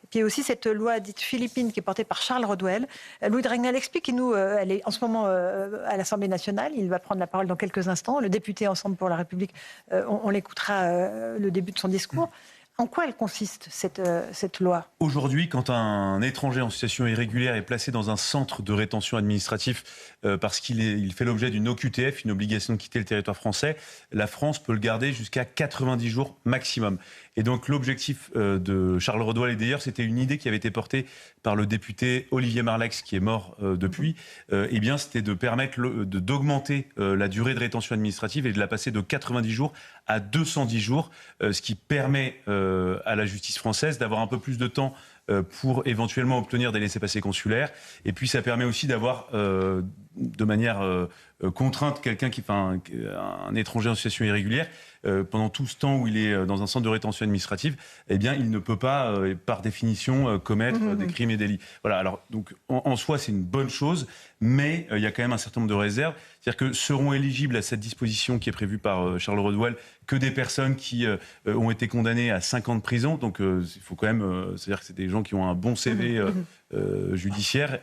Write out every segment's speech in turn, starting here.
Et puis aussi cette loi dite philippine qui est portée par Charles Rodwell. Louis de Ragnel explique, et nous, elle est en ce moment à l'Assemblée nationale. Il va prendre la parole dans quelques instants. Le député Ensemble pour la République, on l'écoutera le début de son discours. En quoi elle consiste, cette loi ? Aujourd'hui, quand un étranger en situation irrégulière est placé dans un centre de rétention administratif parce qu'il fait l'objet d'une OQTF, une obligation de quitter le territoire français, la France peut le garder jusqu'à 90 jours maximum. Et donc l'objectif de Charles Rodwell, et d'ailleurs c'était une idée qui avait été portée par le député Olivier Marleix, qui est mort depuis, eh bien c'était de permettre d'augmenter la durée de rétention administrative et de la passer de 90 jours à 210 jours, ce qui permet à la justice française d'avoir un peu plus de temps pour éventuellement obtenir des laissez-passer consulaires. Et puis ça permet aussi d'avoir de manière contrainte un étranger en situation irrégulière pendant tout ce temps où il est dans un centre de rétention administrative, eh bien il ne peut pas par définition commettre des crimes et délits. Voilà. Alors donc en soi c'est une bonne chose, mais il y a quand même un certain nombre de réserves. C'est-à-dire que seront éligibles à cette disposition qui est prévue par Charles Rodwell que des personnes qui ont été condamnées à 5 ans de prison. Donc il faut quand même, c'est-à-dire que c'est des gens qui ont un bon CV judiciaire.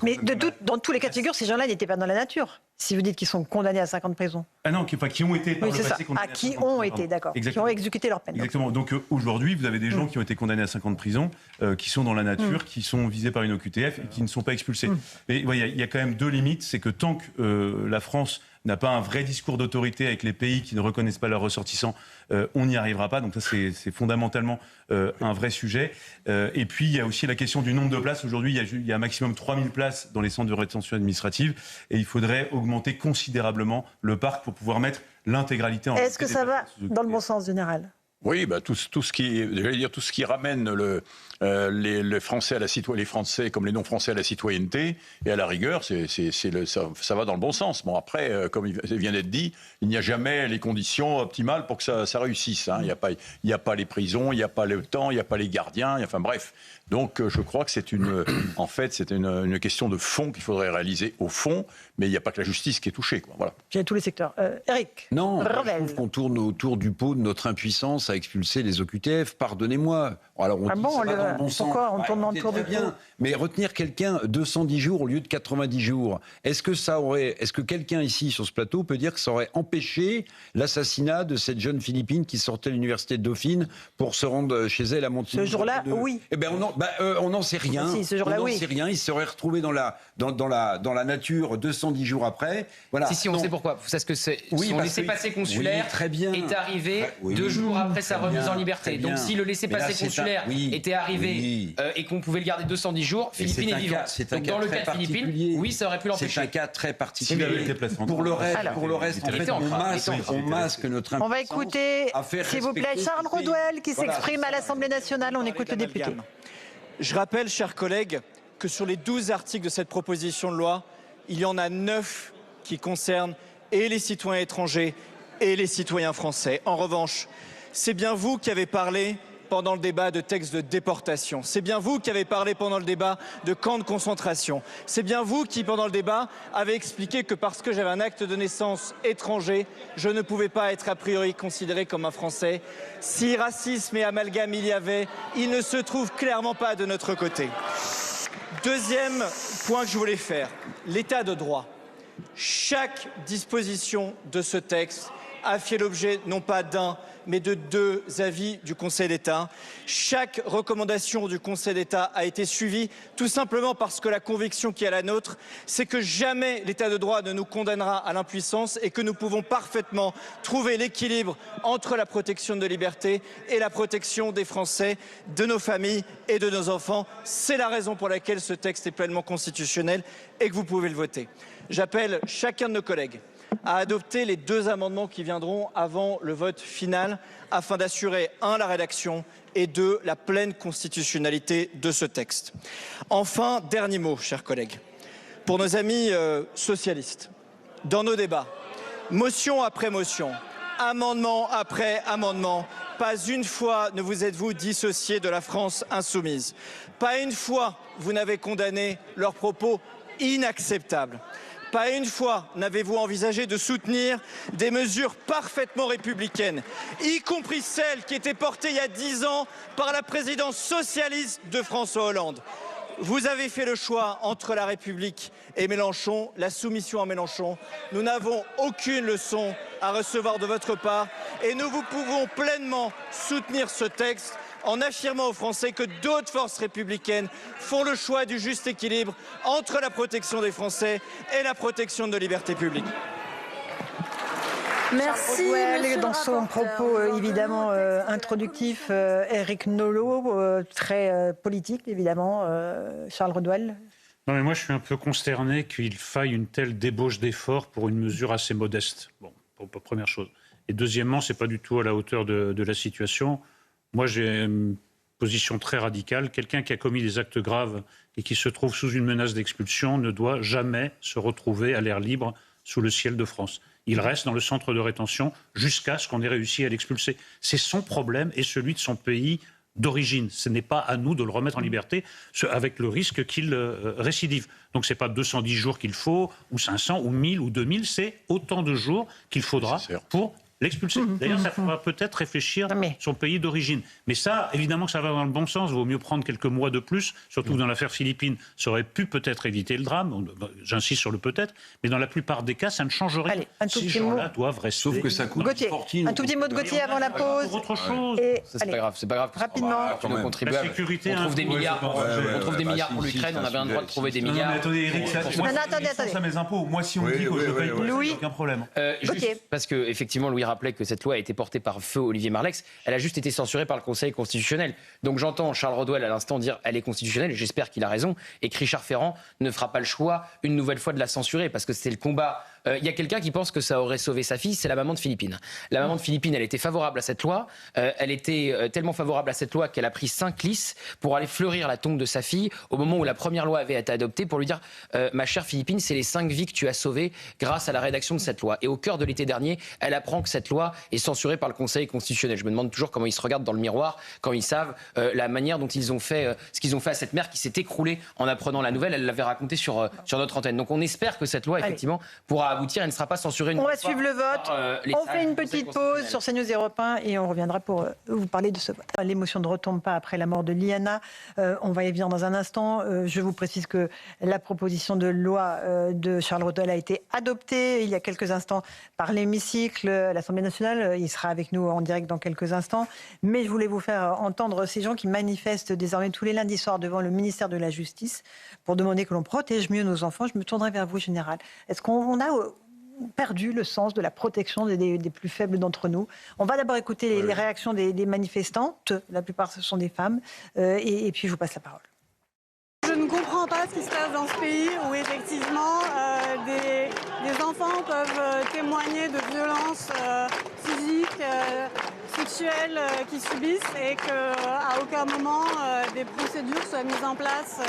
Mais dans tous les cas de figure, ces gens-là n'étaient pas dans la nature. Si vous dites qu'ils sont condamnés à 5 ans de prison. Ah non, qui ont été par le passé condamnés. Ah, qui ont été, d'accord. Qui ont exécuté leur peine. Exactement. Donc aujourd'hui, vous avez des gens qui ont été condamnés à 5 ans de prison, qui sont dans la nature, qui sont visés par une OQTF et qui ne sont pas expulsés. Mais il y a quand même deux limites. C'est que tant que la France n'a pas un vrai discours d'autorité avec les pays qui ne reconnaissent pas leurs ressortissants, on n'y arrivera pas. Donc ça, c'est fondamentalement un vrai sujet. Et puis, il y a aussi la question du nombre de places. Aujourd'hui, il y a un maximum 3000 places dans les centres de rétention administrative et il faudrait augmenter considérablement le parc pour pouvoir mettre l'intégralité en... Est-ce que ça va dans le bon sens général ? Oui, tout ce qui ramène les Français à les Français comme les non-Français à la citoyenneté et à la rigueur, ça va dans le bon sens. Bon après, comme il vient d'être dit, il n'y a jamais les conditions optimales pour que ça réussisse. Hein. Il n'y a pas les prisons, il n'y a pas le temps, il n'y a pas les gardiens. Enfin bref. Donc je crois que c'est une question de fond qu'il faudrait réaliser au fond, mais il n'y a pas que la justice qui est touchée. Quoi. Voilà. Il y a tous les secteurs. Eric. Non, je trouve qu'on tourne autour du pot de notre impuissance à expulser les OQTF. Pardonnez-moi. Alors on dit ça va dans le bon sens. Pourquoi on tourne autour du pot ? Mais retenir quelqu'un 210 jours au lieu de 90 jours, est-ce que quelqu'un ici sur ce plateau peut dire que ça aurait empêché l'assassinat de cette jeune Philippine qui sortait de l'université de Dauphine pour se rendre chez elle à Montigny ? Ce jour-là, oui. Eh ben on n'en sait rien. Si, ce jour-là, on n'en sait rien. Il se serait retrouvé dans la nature 210 jours après. Voilà. Si, on sait pourquoi. Parce que son laissez-passer consulaire est arrivé 2 jours après sa remise en liberté. Donc si le laissez-passer consulaire était arrivé et qu'on pouvait le garder 210 jours, Philippine est vivante. Donc dans le cas de Philippine, oui, ça aurait pu l'empêcher. C'est un cas très particulier. Pour le reste, en fait, on masque notre impuissance. On va écouter, s'il vous plaît, Charles Rodwell qui s'exprime à l'Assemblée nationale. On écoute le député. Je rappelle, chers collègues, que sur les 12 articles de cette proposition de loi, il y en a 9 qui concernent et les citoyens étrangers et les citoyens français. En revanche, c'est bien vous qui avez parlé pendant le débat de textes de déportation. C'est bien vous qui avez parlé pendant le débat de camps de concentration. C'est bien vous qui, pendant le débat, avez expliqué que parce que j'avais un acte de naissance étranger, je ne pouvais pas être a priori considéré comme un Français. Si racisme et amalgame il y avait, il ne se trouve clairement pas de notre côté. Deuxième point que je voulais faire, l'état de droit. Chaque disposition de ce texte a fait l'objet non pas d'un, mais de 2 avis du Conseil d'État. Chaque recommandation du Conseil d'État a été suivie, tout simplement parce que la conviction qui est la nôtre, c'est que jamais l'état de droit ne nous condamnera à l'impuissance et que nous pouvons parfaitement trouver l'équilibre entre la protection de nos libertés et la protection des Français, de nos familles et de nos enfants. C'est la raison pour laquelle ce texte est pleinement constitutionnel et que vous pouvez le voter. J'appelle chacun de nos collègues à adopter les 2 amendements qui viendront avant le vote final afin d'assurer 1. La rédaction et 2. La pleine constitutionnalité de ce texte. Enfin, dernier mot, chers collègues. Pour nos amis socialistes, dans nos débats, motion après motion, amendement après amendement, pas une fois ne vous êtes-vous dissocié de la France insoumise. Pas une fois vous n'avez condamné leurs propos inacceptables. Pas une fois n'avez-vous envisagé de soutenir des mesures parfaitement républicaines, y compris celles qui étaient portées il y a 10 ans par la présidence socialiste de François Hollande. Vous avez fait le choix entre la République et Mélenchon, la soumission à Mélenchon. Nous n'avons aucune leçon à recevoir de votre part et nous vous pouvons pleinement soutenir ce texte en affirmant aux Français que d'autres forces républicaines font le choix du juste équilibre entre la protection des Français et la protection de nos libertés publiques. Merci. Dans son propos évidemment introductif, Éric Nolot, très politique évidemment, Charles Redouel. Non, mais moi je suis un peu consterné qu'il faille une telle débauche d'efforts pour une mesure assez modeste. Bon, première chose. Et deuxièmement, c'est pas du tout à la hauteur de la situation. Moi, j'ai une position très radicale. Quelqu'un qui a commis des actes graves et qui se trouve sous une menace d'expulsion ne doit jamais se retrouver à l'air libre sous le ciel de France. Il reste dans le centre de rétention jusqu'à ce qu'on ait réussi à l'expulser. C'est son problème et celui de son pays d'origine. Ce n'est pas à nous de le remettre en liberté avec le risque qu'il récidive. Donc ce n'est pas 210 jours qu'il faut, ou 500, ou 1000, ou 2000. C'est autant de jours qu'il faudra pour l'expulser. D'ailleurs, ça fera peut-être réfléchir son pays d'origine. Mais ça, évidemment que ça va dans le bon sens. Il vaut mieux prendre quelques mois de plus, surtout dans l'affaire Philippines. Ça aurait pu peut-être éviter le drame. J'insiste sur le peut-être. Mais dans la plupart des cas, ça ne change rien. Allez, un tout Ces petit gens-là mot. doivent rester. Sauf que ça coûte Gauthier, fortune. un tout petit mot de Gauthier avant la pause. Pour autre chose. Et, Ça, c'est pas grave. C'est pas grave. Rapidement. Pour nos contribuables. La sécurité, on trouve des milliards. On trouve des milliards pour si, l'Ukraine. On a bien le droit de trouver des Non, milliards. mais attendez, Eric, ça, moi, attendez. ça mes impôts. Moi, si on me dit que je paye pas, Louis. aucun problème. Juste parce que effectivement, Louis rappelait que cette loi a été portée par feu Olivier Marleix. Elle a juste été censurée par le Conseil constitutionnel. Donc j'entends Charles Redouel à l'instant dire elle est constitutionnelle. Et j'espère qu'il a raison et que Richard Ferrand ne fera pas le choix une nouvelle fois de la censurer parce que c'était le combat. Il y a quelqu'un qui pense que ça aurait sauvé sa fille, c'est la maman de Philippine. La maman de Philippine, elle était favorable à cette loi. Elle était tellement favorable à cette loi qu'elle a pris 5 lices pour aller fleurir la tombe de sa fille au moment où la première loi avait été adoptée pour lui dire ma chère Philippine, c'est les 5 vies que tu as sauvées grâce à la rédaction de cette loi. Et au cœur de l'été dernier, elle apprend que cette loi est censurée par le Conseil constitutionnel. Je me demande toujours comment ils se regardent dans le miroir quand ils savent la manière dont ils ont fait ce qu'ils ont fait à cette mère qui s'est écroulée en apprenant la nouvelle. Elle l'avait raconté sur notre antenne. Donc on espère que cette loi effectivement pourra aboutir. Elle ne sera pas censurée. On va suivre le vote. On fait une petite pause sur CNews Europe 1 et on reviendra pour vous parler de ce vote. L'émotion ne retombe pas après la mort de Liana. On va y venir dans un instant. Je vous précise que la proposition de loi de Charles Redouel a été adoptée il y a quelques instants par l'hémicycle, l'Assemblée nationale. Il sera avec nous en direct dans quelques instants. Mais je voulais vous faire entendre ces gens qui manifestent désormais tous les lundis soirs devant le ministère de la Justice pour demander que l'on protège mieux nos enfants. Je me tournerai vers vous, Général. Est-ce qu'on a perdu le sens de la protection des plus faibles d'entre nous? On va d'abord écouter les réactions des manifestantes. La plupart, ce sont des femmes. Et puis, je vous passe la parole. Je ne comprends pas ce qui se passe dans ce pays où effectivement des enfants peuvent témoigner de violences physiques, sexuelles qu'ils subissent et qu'à aucun moment des procédures soient mises en place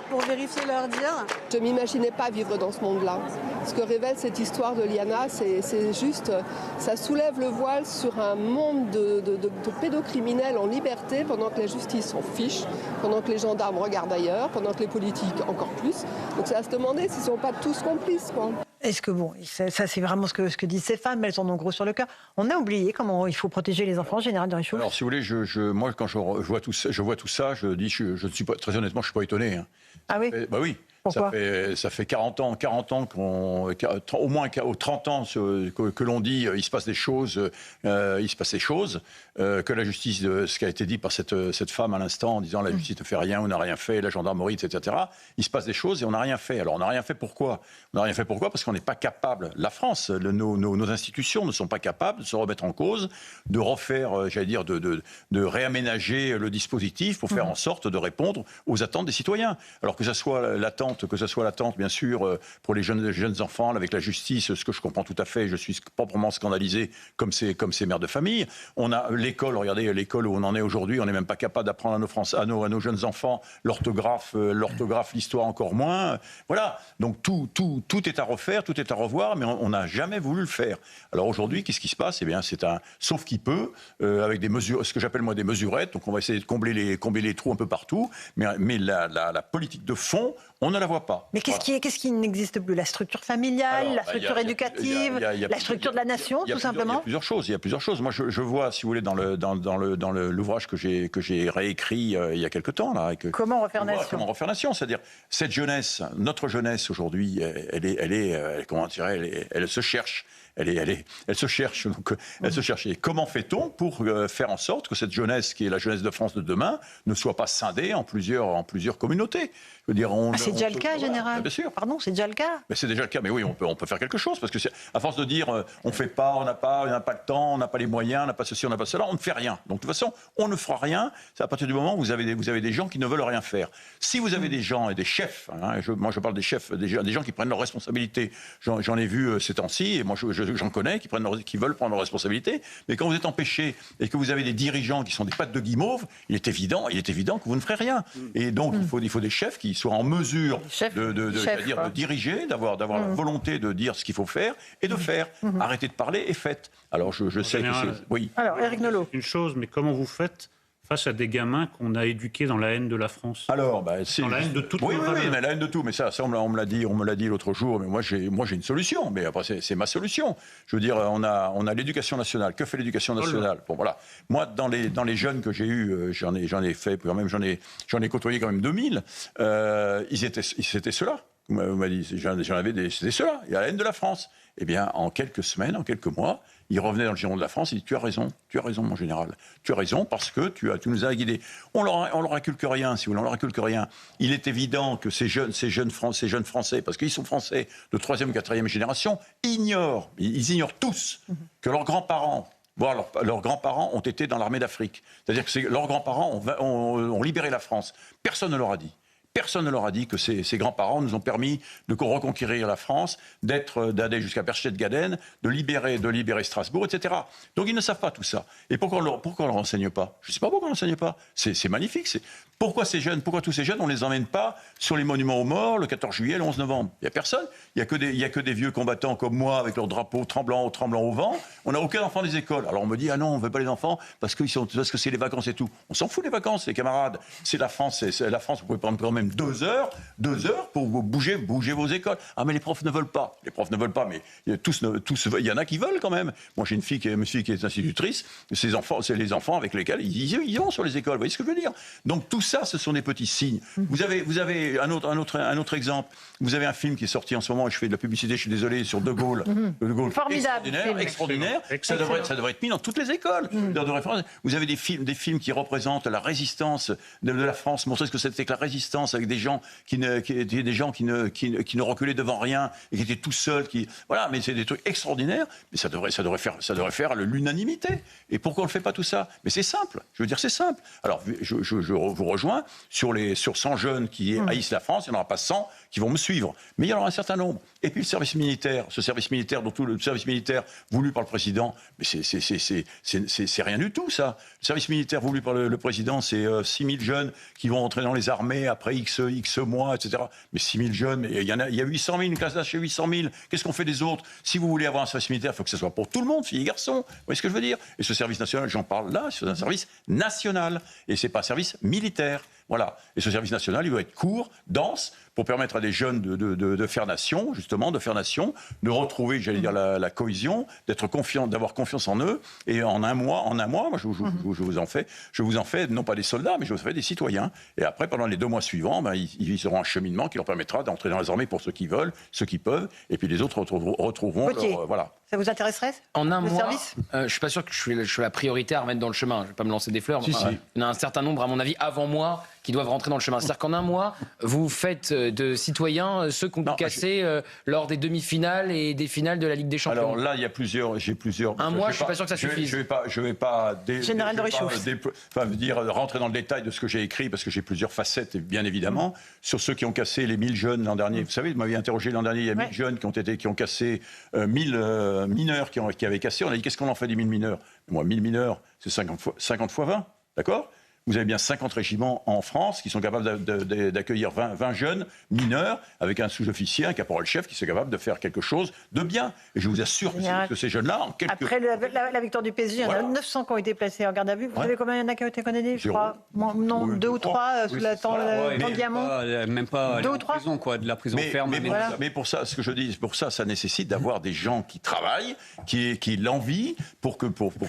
pour vérifier leurs dires. Je ne m'imaginais pas vivre dans ce monde-là. Ce que révèle cette histoire de Liana, c'est juste, ça soulève le voile sur un monde de pédocriminels en liberté pendant que la justice s'en fiche, pendant que les gendarmes regardent ailleurs, pendant que les politiques encore plus. Donc c'est à se demander s'ils ne sont pas tous complices, quoi. Est-ce que, bon, ça c'est vraiment ce que disent ces femmes, elles en ont gros sur le cœur. On a oublié comment il faut protéger les enfants, Général de Richaud. Alors si vous voulez, moi quand je vois tout ça, je dis, je ne suis pas, très honnêtement, je ne suis pas étonné. Hein. Ah oui? Bah oui. Pourquoi? Ça fait 40 ans au moins 30 ans que l'on dit il se passe des choses, que la justice, ce qui a été dit par cette femme à l'instant en disant la justice ne fait rien, on n'a rien fait, la gendarmerie, etc. Il se passe des choses et on n'a rien fait. Alors on n'a rien fait pourquoi? On n'a rien fait pourquoi? Parce qu'on n'est pas capable, la France, nos institutions ne sont pas capables de se remettre en cause, de refaire, j'allais dire, de réaménager le dispositif pour faire en sorte de répondre aux attentes des citoyens. Alors que ce soit l'attente, bien sûr, pour les jeunes enfants, avec la justice, ce que je comprends tout à fait, je suis proprement scandalisé comme ces mères de famille. On a l'école, regardez l'école où on en est aujourd'hui, on n'est même pas capable d'apprendre à nos jeunes enfants l'orthographe, l'histoire encore moins. Voilà, donc tout est à refaire, tout est à revoir, mais on n'a jamais voulu le faire. Alors aujourd'hui, qu'est-ce qui se passe? Eh bien, c'est un sauf qui peut, avec des mesures, ce que j'appelle moi des mesurettes, donc on va essayer de combler les trous un peu partout, mais la politique de fond, on ne la voit pas. Mais qu'est-ce qui n'existe plus? La structure familiale, la structure éducative, la structure de la nation, tout simplement? Il y a plusieurs choses. Moi, je vois, si vous voulez, dans l'ouvrage que j'ai réécrit il y a quelque temps, là. Comment refaire nation? Comment refaire nation? C'est-à-dire, cette jeunesse, notre jeunesse aujourd'hui, elle se cherche. Elle se cherche. Donc, elle se cherche. Et comment fait-on pour faire en sorte que cette jeunesse, qui est la jeunesse de France de demain, ne soit pas scindée en plusieurs communautés? Je veux dire, c'est déjà le cas, général. Bien sûr. Pardon, c'est déjà le cas. Mais c'est déjà le cas. Mais oui, on peut faire quelque chose, parce que à force de dire on fait pas, on n'a pas le temps, on n'a pas les moyens, on n'a pas ceci, on n'a pas cela, on ne fait rien. Donc de toute façon, on ne fera rien. C'est à partir du moment où vous avez des gens qui ne veulent rien faire. Si vous avez des gens et des chefs, moi je parle des chefs, des gens qui prennent leurs responsabilités. J'en ai vu ces temps-ci, et moi j'en connais qui veulent prendre leurs responsabilités. Mais quand vous êtes empêché et que vous avez des dirigeants qui sont des pattes de guimauve, il est évident que vous ne ferez rien. Et donc il faut des chefs qui soient en mesure de diriger, d'avoir la volonté de dire ce qu'il faut faire et de faire. Arrêtez de parler et faites. Alors je sais que c'est... Oui. Alors Éric Nolot. Une chose, mais comment vous faites face à des gamins qu'on a éduqués dans la haine de la France? Alors, c'est dans la haine de toutes oui, nos valeurs. Oui, mais la haine de tout. Mais ça on me l'a dit l'autre jour. Mais moi j'ai une solution. Mais après c'est ma solution. Je veux dire, on a l'éducation nationale. Que fait l'éducation nationale? Bon voilà. Moi dans les jeunes que j'ai eus, j'en ai fait quand même, j'en ai côtoyé quand même 2000. C'était ceux-là. Vous m'avez dit, c'était ceux-là. Il y a la haine de la France. Eh bien, en quelques semaines, en quelques mois, il revenait dans le giron de la France, il dit tu as raison mon général, tu as raison parce que tu nous as guidés. On leur inculque rien, si vous voulez, on leur inculque rien. Il est évident que ces jeunes Français, parce qu'ils sont Français de 3e ou 4e génération, ils ignorent tous que leurs grands-parents, voire leurs grands-parents ont été dans l'armée d'Afrique. C'est-à-dire que leurs grands-parents ont libéré la France. Personne ne leur a dit. Personne ne leur a dit que ces grands-parents nous ont permis de reconquérir la France, d'aller jusqu'à Berchtesgaden, de libérer Strasbourg, etc. Donc ils ne savent pas tout ça. Et pourquoi on leur enseigne pas? Je ne sais pas pourquoi on l'enseigne pas. C'est magnifique. Pourquoi tous ces jeunes, on ne les emmène pas sur les monuments aux morts le 14 juillet, le 11 novembre? Il n'y a personne. Il n'y a que des vieux combattants comme moi avec leur drapeau tremblant au vent. On n'a aucun enfant des écoles. Alors on me dit, ah non, on ne veut pas les enfants parce que c'est les vacances et tout. On s'en fout des vacances, les camarades. C'est la France, vous pouvez prendre quand même 2 heures pour bouger vos écoles. Ah mais les profs ne veulent pas. Les profs ne veulent pas, mais il y en a qui veulent quand même. Moi j'ai une fille qui est institutrice. C'est les enfants avec lesquels ils vont sur les écoles. Vous voyez ce que je veux dire? Donc tout ça, ce sont des petits signes. Vous avez un autre exemple. Vous avez un film qui est sorti en ce moment, et je fais de la publicité, je suis désolé, sur De Gaulle. De Gaulle. Formidable. Extraordinaire. Ça devrait être mis dans toutes les écoles. Vous avez des films qui représentent la résistance de la France, montrer ce que c'était que la résistance avec des gens qui ne reculaient devant rien et qui étaient tout seuls. Voilà, mais c'est des trucs extraordinaires. Mais ça devrait faire l'unanimité. Et pourquoi on ne le fait pas tout ça? Mais c'est simple. Je veux dire, c'est simple. Alors, je vous rejoins sur 100 jeunes qui haïssent la France, il n'y en aura pas 100 qui vont me suivre. Mais il y en aura un certain nombre. Et puis le service militaire voulu par le président, mais c'est rien du tout, ça. Le service militaire voulu par le président, c'est 6000 jeunes qui vont entrer dans les armées après X mois, etc. Mais 6000 jeunes, mais il y a 800 000, une classe d'âge chez 800 000. Qu'est-ce qu'on fait des autres? Si vous voulez avoir un service militaire, il faut que ce soit pour tout le monde, filles et garçons. Vous voyez ce que je veux dire? Et ce service national, j'en parle là, c'est un service national. Et c'est pas un service militaire. Voilà. Et ce service national, il doit être court, dense, pour permettre à des jeunes de faire nation, justement, de retrouver, j'allais dire, la cohésion, d'être confiants, d'avoir confiance en eux. Et en un mois, moi, je vous en fais, non pas des soldats, mais je vous en fais des citoyens. Et après, pendant les 2 mois suivants, ils auront un cheminement qui leur permettra d'entrer dans les armées pour ceux qui veulent, ceux qui peuvent, et puis les autres retrouveront leur, voilà. Ça vous intéresserait? En un mois, service je suis pas sûr que je suis la priorité à remettre dans le chemin. Je vais pas me lancer des fleurs. Si. Il y en a un certain nombre, à mon avis, avant moi, qui doivent rentrer dans le chemin. C'est-à-dire qu'en un mois, vous faites de citoyens ceux qui ont cassé lors des demi-finales et des finales de la Ligue des Champions. Alors là, j'ai plusieurs. Un mois, je suis pas sûr que ça suffise. Je vais pas rentrer dans le détail de ce que j'ai écrit parce que j'ai plusieurs facettes, bien évidemment, sur ceux qui ont cassé les 1000 jeunes l'an dernier. Vous savez, vous m'aviez interrogé l'an dernier, il y a 1000 jeunes qui ont cassé 1000 mineurs qui avaient cassé. On a dit qu'est-ce qu'on en fait des 1000 mineurs? Moi, 1000 mineurs, c'est 50 fois 20, d'accord? vous avez bien 50 régiments en France qui sont capables d'accueillir 20 jeunes mineurs avec un sous-officier, un caporal-chef qui sont capables de faire quelque chose de bien. Et je vous assure que ces jeunes-là, en quelques... Après la victoire du PSG, il y en a 900 qui ont été placés en garde à vue. Vous savez combien il y en a qui ont été condamnés, je crois? Non, 2 ou 3 sous la Tanguy Hamon. Même pas 2 ou 3 prison, quoi, de la prison ferme. Mais pour ça, ce que je dis, pour ça, ça nécessite d'avoir des gens qui travaillent, qui l'envie pour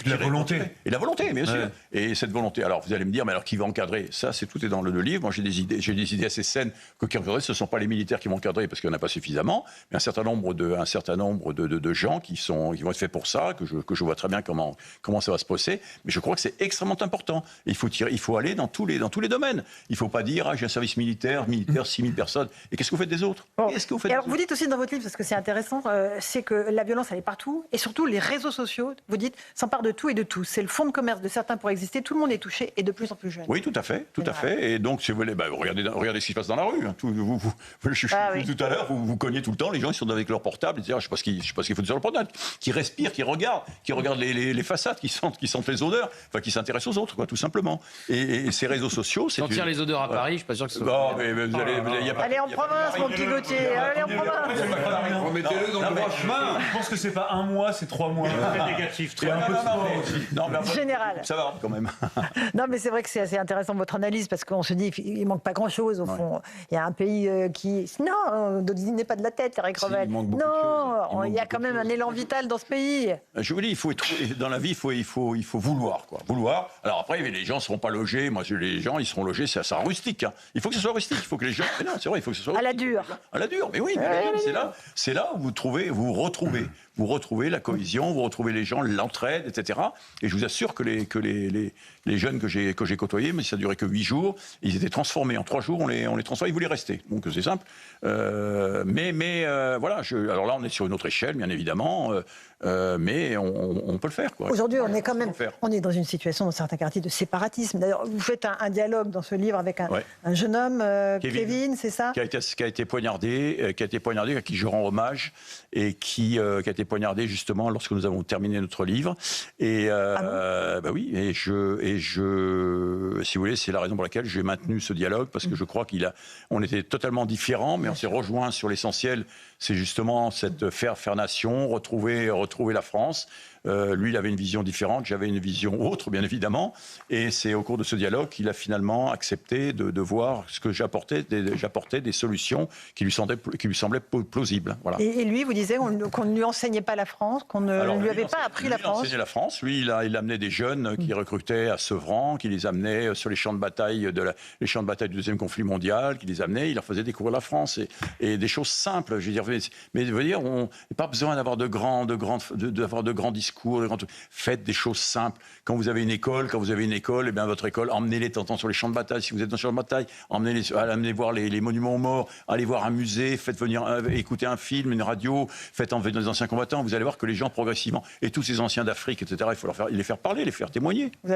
la volonté. Et la volonté, bien sûr. Et cette volonté. Alors vous allez me dire, mais alors qui va encadrer? Ça, tout est dans le livre. Moi, j'ai des idées assez saines que qui encadrer. Ce ne sont pas les militaires qui vont encadrer parce qu'il n'y en a pas suffisamment, mais un certain nombre de gens qui vont être faits pour ça, que je vois très bien comment ça va se passer. Mais je crois que c'est extrêmement important. Il faut aller dans tous les domaines. Il ne faut pas dire, j'ai un service militaire, 6 000 personnes. Et qu'est-ce que vous faites des autres? Vous dites aussi dans votre livre, parce que c'est intéressant, c'est que la violence, elle est partout. Et surtout, les réseaux sociaux, vous dites, s'emparent de tout et de tout. C'est le fonds de commerce de certains pour exister. Tout le monde est touché et de plus en plus jeune. Oui, tout à fait. Et donc, si vous voulez, regardez ce qui se passe dans la rue. Hein. Tout à l'heure, vous cognez tout le temps. Les gens, ils sont avec leur portable. Je ne sais pas ce qu'ils font sur le portable. Qui respirent, qui regardent les façades, qui sentent les odeurs, enfin, qui s'intéressent aux autres, quoi, tout simplement. Et ces réseaux sociaux, c'est... Sentir les odeurs à Paris, je ne suis pas sûr que ce soit... Non, mais allez en province, mon petit Gauthier. Allez en province. Remettez-le dans le droit chemin. Je pense que c'est pas 1 mois, c'est 3 mois. Très négatif, très Général. Ça va, quand même. Non, mais c'est vrai que c'est assez intéressant votre analyse, parce qu'on se dit qu'il manque pas grand-chose, au fond. Il y a un pays qui... Non, ne n'est pas de la tête, Eric Revel. Non, il y a quand même un élan vital dans ce pays. Je vous dis, dans la vie, il faut vouloir, quoi. Vouloir. Alors après, les gens ne seront pas logés. Moi, les gens, ils seront logés, c'est ça rustique. Hein. Il faut que ce soit rustique. Il faut que les gens... Mais non, c'est vrai, il faut que ce soit... À la dure. À la dure, mais oui. C'est là où vous retrouvez la cohésion, vous retrouvez les gens, l'entraide, etc. Et je vous assure que les jeunes que j'ai côtoyés, mais ça durait que 8 jours, ils étaient transformés. En 3 jours, on les transformait, ils voulaient rester. Donc c'est simple. Voilà, alors là, on est sur une autre échelle, bien évidemment, mais on peut le faire, quoi. Aujourd'hui, on est dans une situation dans certains quartiers de séparatisme. D'ailleurs, vous faites un dialogue dans ce livre avec un jeune homme, Kevin, c'est ça? Qui a été poignardé, à qui je rends hommage, et qui a été poignardé justement lorsque nous avons terminé notre livre. Et oui, et si vous voulez, c'est la raison pour laquelle j'ai maintenu ce dialogue, parce que je crois on était totalement différents, mais on s'est rejoints sur l'essentiel. C'est justement cette faire nation, retrouver la France. Lui, il avait une vision différente, j'avais une vision autre, bien évidemment. Et c'est au cours de ce dialogue qu'il a finalement accepté de voir ce que j'apportais des solutions qui lui semblaient plausibles. Voilà. Et lui, vous disiez qu'on ne lui enseignait pas la France, qu'on ne lui avait pas appris la France. Il enseignait la France. Lui, il amenait des jeunes qui recrutait à Sevran, qui les amenait sur les champs de bataille du Deuxième conflit mondial, qui les amenait, il leur faisait découvrir la France. Et des choses simples, je veux dire. Mais je veux dire, on n'a pas besoin d'avoir de grands discours. Faites des choses simples. Quand vous avez une école, eh bien votre école, emmenez-les de temps sur les champs de bataille. Si vous êtes dans les champs de bataille, emmenez voir les monuments aux morts, allez voir un musée, faites venir écouter un film, une radio, faites enlever des anciens combattants. Vous allez voir que les gens progressivement, et tous ces anciens d'Afrique, etc., il faut les faire parler, les faire témoigner.